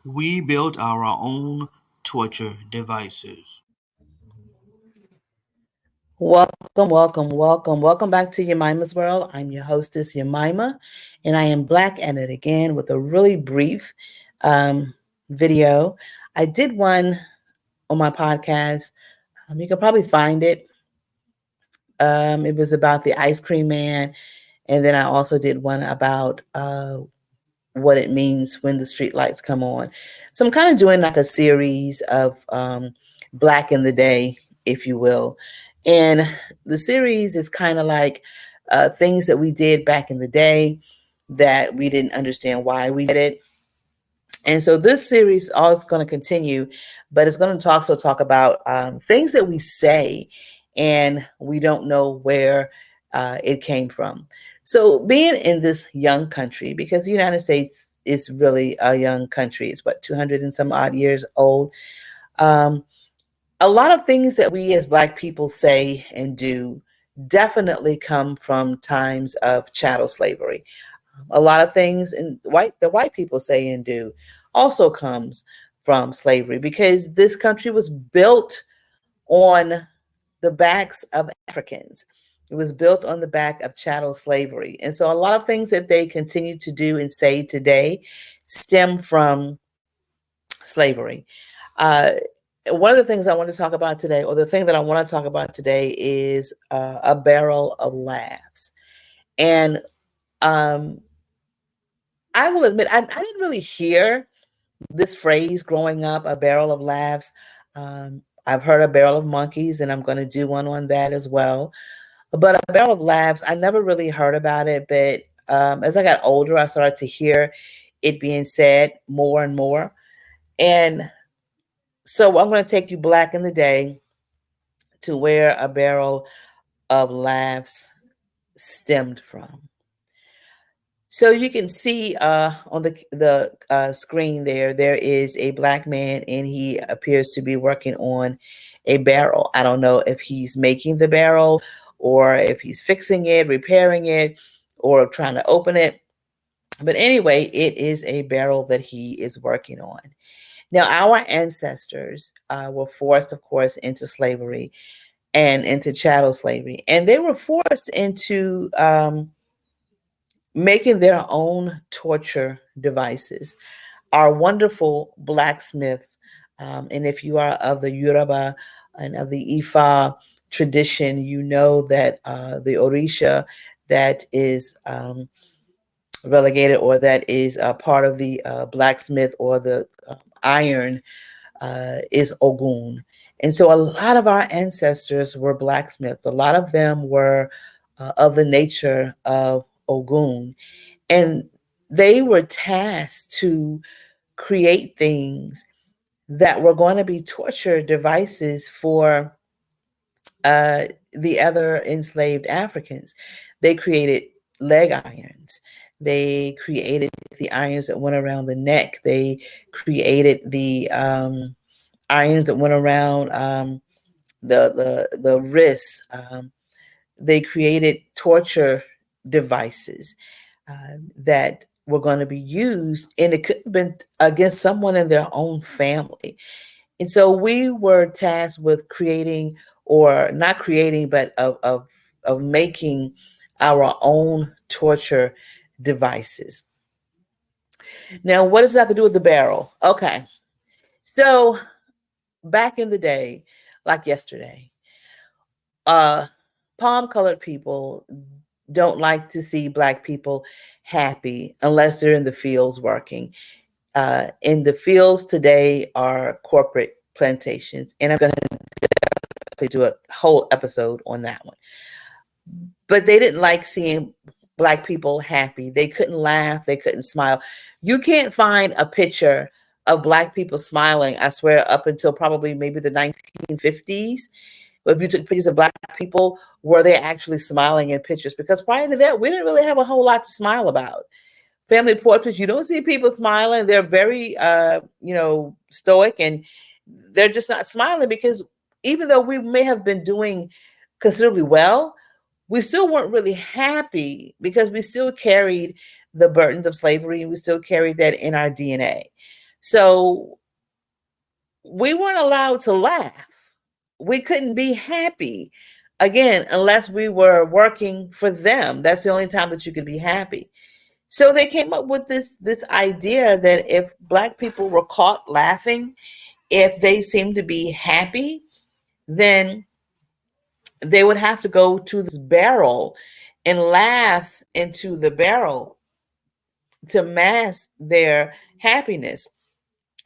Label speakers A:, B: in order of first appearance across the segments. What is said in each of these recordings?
A: We built our own torture devices.
B: Welcome back to Yemima's World. I'm your hostess, Yemima, and I am back at it again with a really brief um, video. I did one on my podcast. You can probably find it. It was about the ice cream man, and then I also did one about what it means when the street lights come on. So I'm kind of doing like a series of Black in the Day, if you will. And the series is kind of like things that we did back in the day that we didn't understand why we did it. And so this series is going to continue, but it's going to also talk about things that we say and we don't know where it came from. So being in this young country, because the United States is really a young country, it's what, 200 and some odd years old. Um, a lot of things that we as Black people say and do definitely come from times of chattel slavery. A lot of things the white people say and do also comes from slavery, because this country was built on the backs of Africans. It was built on the back of chattel slavery. And so a lot of things that they continue to do and say today stem from slavery. Uh, One of the things I want to talk about today, or the thing that I want to talk about today, is a barrel of laughs. And um, I will admit, I didn't really hear this phrase growing up, a barrel of laughs. I've heard a barrel of monkeys, and I'm going to do one on that as well. But a barrel of laughs, I never really heard about it. But as I got older, I started to hear it being said more and more. And so I'm going to take you back in the day to where a barrel of laughs stemmed from. So you can see on the screen there is a Black man, and he appears to be working on a barrel. I don't know if he's making the barrel, or if he's fixing it, repairing it, or trying to open it. But anyway, it is a barrel that he is working on. Now, our ancestors were forced, of course, into slavery and into chattel slavery, and they were forced into making their own torture devices. Our wonderful blacksmiths, and if you are of the Yoruba and of the Ifa tradition, you know that the Orisha that is relegated, or that is part of the blacksmith or the iron, is Ogun. And so a lot of our ancestors were blacksmiths. A lot of them were of the nature of Ogun. And they were tasked to create things that were going to be torture devices for the other enslaved Africans. They created leg irons. They created the irons that went around the neck. They created the irons that went around the wrists. They created torture devices that were going to be used, and it could have been against someone in their own family. And so we were tasked with creating, or not creating, but of making our own torture devices. Now, what does that have to do with the barrel? Okay, so back in the day, like yesterday, uh, palm colored people don't like to see Black people happy unless they're in the fields working. In the fields today are corporate plantations, and I'm going to do a whole episode on that one. But they didn't like seeing Black people happy. They couldn't laugh, they couldn't smile. You can't find a picture of Black people smiling, I swear, up until probably maybe the 1950s. But if you took pictures of Black people, were they actually smiling in pictures? Because prior to that, we didn't really have a whole lot to smile about. Family portraits, you don't see people smiling. They're very, stoic, and they're just not smiling, because even though we may have been doing considerably well, we still weren't really happy, because we still carried the burdens of slavery, and we still carried that in our DNA. So we weren't allowed to laugh. We couldn't be happy again unless we were working for them. That's the only time that you could be happy. So they came up with this idea that if Black people were caught laughing, if they seemed to be happy, then they would have to go to this barrel and laugh into the barrel to mask their happiness.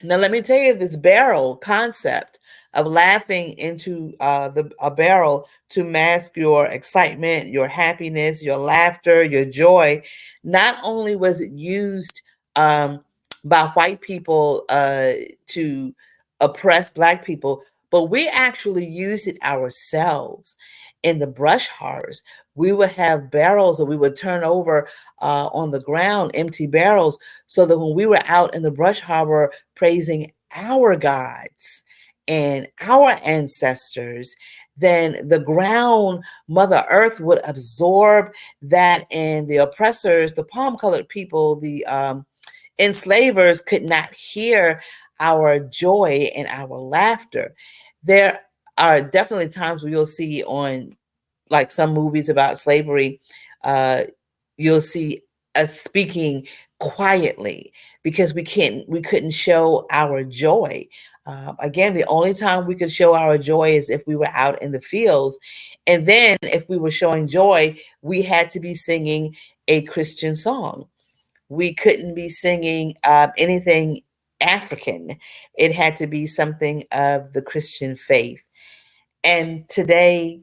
B: Now, let me tell you this barrel concept of laughing into a barrel to mask your excitement, your happiness, your laughter, your joy. Not only was it used by white people to oppress Black people, but we actually used it ourselves in the brush harbors. We would have barrels that we would turn over on the ground, empty barrels, so that when we were out in the brush harbor praising our gods and our ancestors, then the ground, Mother Earth, would absorb that, and the oppressors, the palm colored people, the enslavers could not hear our joy and our laughter. There are definitely times where you'll see on like some movies about slavery, uh, you'll see us speaking quietly because we couldn't show our joy. Again, the only time we could show our joy is if we were out in the fields, and then if we were showing joy, we had to be singing a Christian song. We couldn't be singing anything African. It had to be something of the Christian faith. And today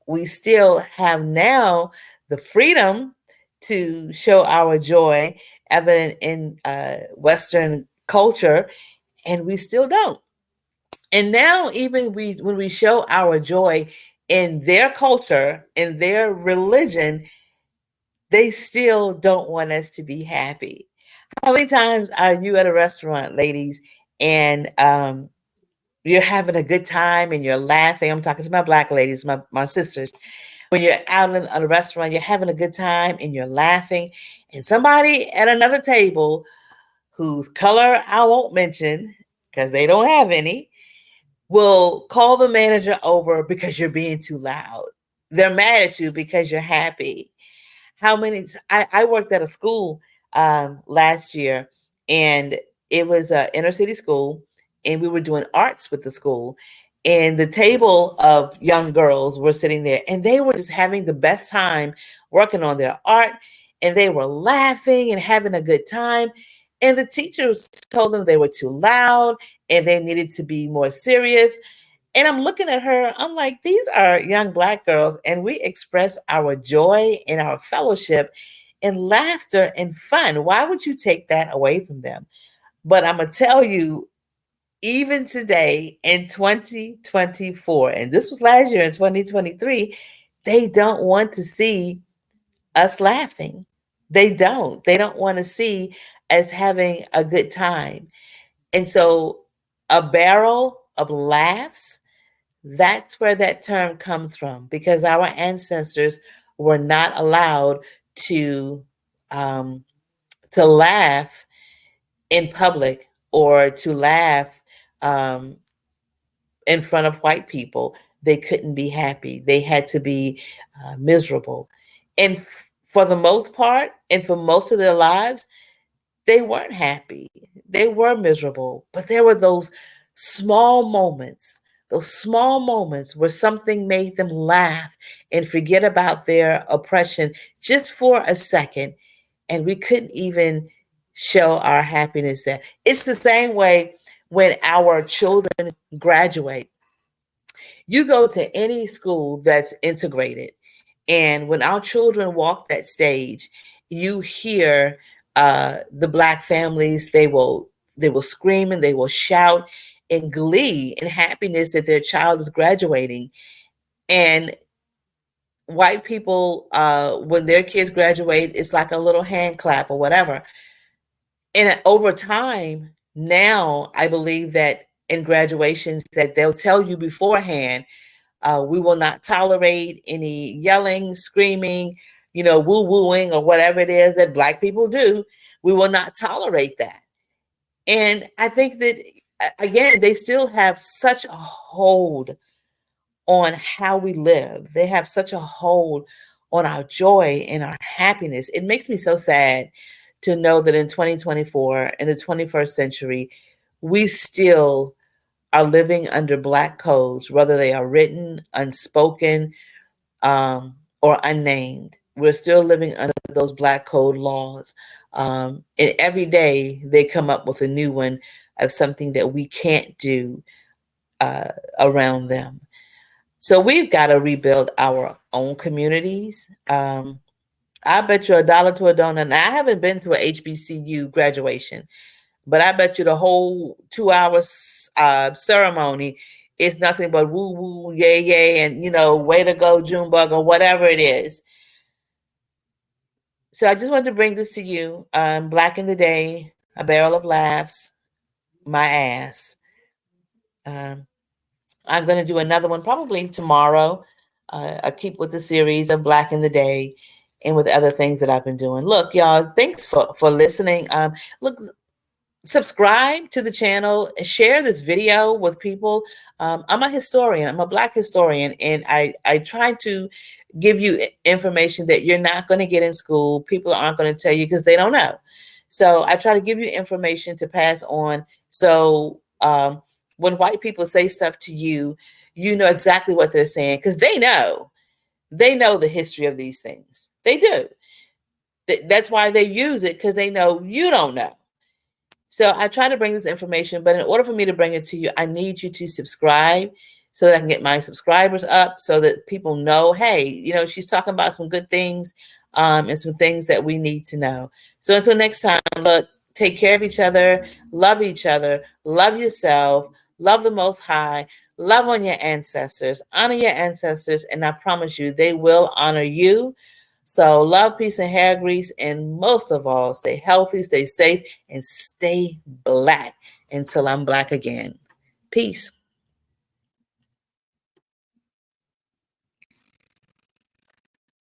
B: we still have now the freedom to show our joy evident in Western culture, and we still don't. And now, even when we show our joy in their culture, in their religion, they still don't want us to be happy. How many times are you at a restaurant, ladies, and you're having a good time and you're laughing? I'm talking to my Black ladies, my sisters. When you're out in a restaurant, you're having a good time and you're laughing, and somebody at another table whose color I won't mention because they don't have any will call the manager over because you're being too loud. They're mad at you because you're happy. How many? I worked at a school last year, and it was an inner city school, and we were doing arts with the school. And the table of young girls were sitting there, and they were just having the best time working on their art, and they were laughing and having a good time. And the teachers told them they were too loud and they needed to be more serious. And I'm looking at her, I'm like, these are young Black girls, and we express our joy and our fellowship and laughter and fun. Why would you take that away from them? But I'm going to tell you, even today in 2024, and this was last year in 2023, they don't want to see us laughing. They don't. They don't want to see us having a good time. And so, a barrel of laughs, that's where that term comes from, because our ancestors were not allowed to um, to laugh in public or to laugh um, in front of white people. They couldn't be happy. They had to be miserable. And for the most part, and for most of their lives, they weren't happy. They were miserable. But there were those small moments where something made them laugh and forget about their oppression just for a second. And we couldn't even show our happiness there. It's the same way when our children graduate. You go to any school that's integrated, and when our children walk that stage, you hear the Black families. They will scream and they will shout in glee and happiness that their child is graduating. And white people, when their kids graduate, it's like a little hand clap or whatever. And over time, now I believe that in graduations that they'll tell you beforehand, we will not tolerate any yelling, screaming, woo wooing or whatever it is that Black people do. We will not tolerate that. And I think that, again, they still have such a hold on how we live. They have such a hold on our joy and our happiness. It makes me so sad to know that in 2024, in the 21st century, we still are living under Black codes, whether they are written, unspoken, or unnamed. We're still living under those Black code laws. And every day they come up with a new one of something that we can't do around them. So we've got to rebuild our own communities. I bet you $1 to a donut. Now, I haven't been to a HBCU graduation, but I bet you the whole 2 hour ceremony is nothing but woo woo, yay yay, and way to go, Junebug, or whatever it is. So I just wanted to bring this to you. Black in the Day, a barrel of laughs, my ass. I'm going to do another one probably tomorrow. I keep with the series of Black in the Day and with other things that I've been doing. Look, y'all, thanks for listening. Look, subscribe to the channel, share this video with people. I'm a historian. I'm a Black historian, and I try to give you information that you're not going to get in school. People aren't going to tell you because they don't know. So I try to give you information to pass on. So when white people say stuff to you, you know exactly what they're saying because they know the history of these things. They do. That's why they use it, because they know you don't know. So I try to bring this information, but in order for me to bring it to you, I need you to subscribe so that I can get my subscribers up, so that people know, hey, she's talking about some good things and some things that we need to know. So until next time, look, take care of each other, love yourself, love the Most High, love on your ancestors, honor your ancestors, and I promise you, they will honor you. So love, peace, and hair grease. And most of all, stay healthy, stay safe, and stay Black until I'm Black again. Peace.